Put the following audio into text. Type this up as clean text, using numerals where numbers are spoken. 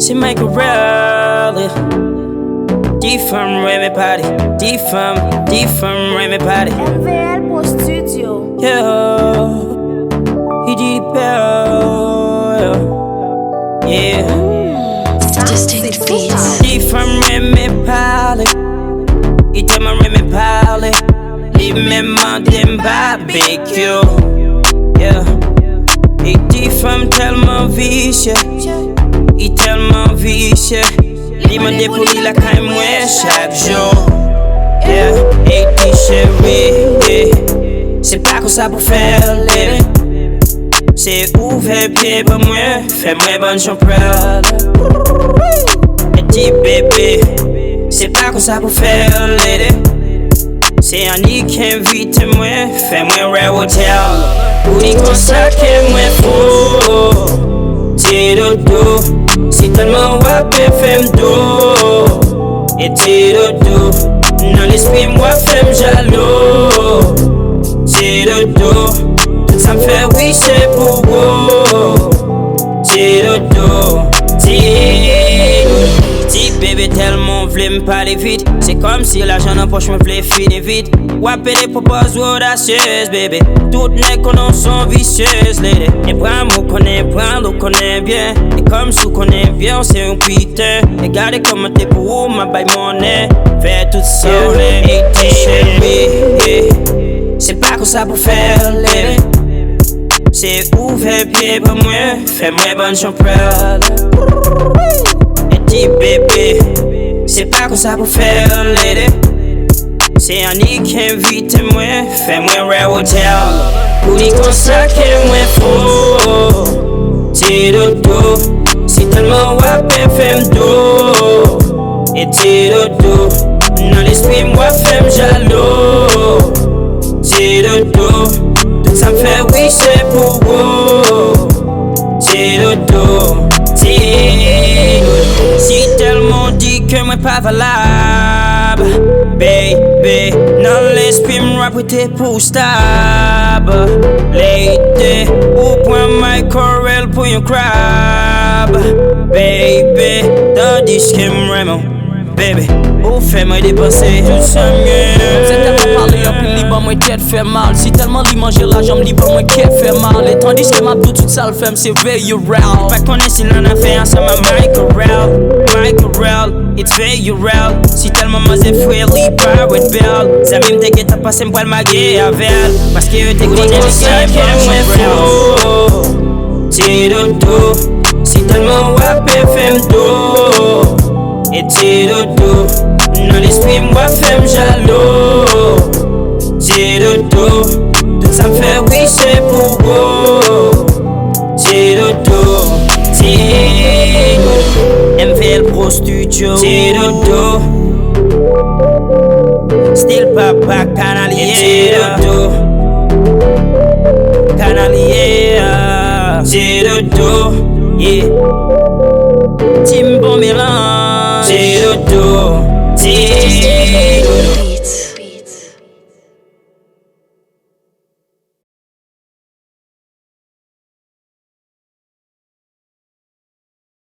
She make a rally. Different Remy party. Different Remy party. MVL pour studio. Yeah. He did it better. Yeah. Distinct beats. Different Remy party. Il t'aime Remy party. Les mêmes dem barbecue. Yeah. Et different tellement vicieux. Il tellement vicieux. Il me dépouille la caille moi chaque jour. Yeah, et dit chérie, c'est pas comme ça pour faire les. C'est ouvert pied pour moi, fais-moi bonne chambrade. Et dit bébé, c'est pas comme ça pour faire les. C'est un lit qui invite moi, fais-moi rare hotel. Pour dire comme ça que moi faut. T'es dodo, si tellement wap fais m'do. Et t'es dodo, dans l'esprit moi fais jaloux. T'es dodo, tout ça me fait oui c'est pour vous. T'es dodo, t'es bébé tellement v'lait m'parler vite. C'est comme si l'argent en poche me voulait finir vite. Wap et des propositions audacieuses bébé. Toutes les conneries sont vicieuses lady. Et prends moi connaît, prends l'eau connaît bien. Et comme si on connaît bien c'est un putain. Et gardez comment t'es pour ma baille monnaie. Fais tout ça et t'es chérie. C'est pas comme ça pour faire lady. C'est ouvert pied pour moi, fais-moi bonne chambrade. Et dis bébé, c'est pas comme ça pour faire lady. C'est un nid qui invite moi, fais-moi rare hotel. Pour dire comme ça que moi faut. T'es dodo, si tellement wap fais m'do. Et t'es dodo, dans l'esprit moi fais jaloux. T'es dodo, tout ça me fait oui c'est pour vous. T'es dodo, si tellement dit que moi pas valable. Baby, dans l'esprit m'rap t'es pour stable. Lady, ou point my corel pour un crab. Baby, dans disque m'remo. Baby, ou fais-moi dépenser tout ça mieux. C'est tellement parler en plus libre, moi tête fait mal. Si tellement dit manger la jambe libre, moi qui fait mal. Et tandis que ma tout ça le fait, c'est very real. Pas qu'on est si l'on a fait ensemble Michael, it's very real. Si tellement moi c'est freely powered bell. Ça même t'es t'as passé m'poil ma guerre avec. Parce que t'es connu le ça qu'elle moi faut. T'es dodo, si tellement wap fais m'do. Et t'es dodo, dans l'esprit moi fais jaloux. T'es dodo, tout ça me fait oui c'est pour vous. T'es dodo, MVL Pro Studio. T'es dodo, Still Papa Canalier. T'es dodo, Canalier. T'es dodo, yeah. Team Bon Mélange. T'es dodo, t'es dodo.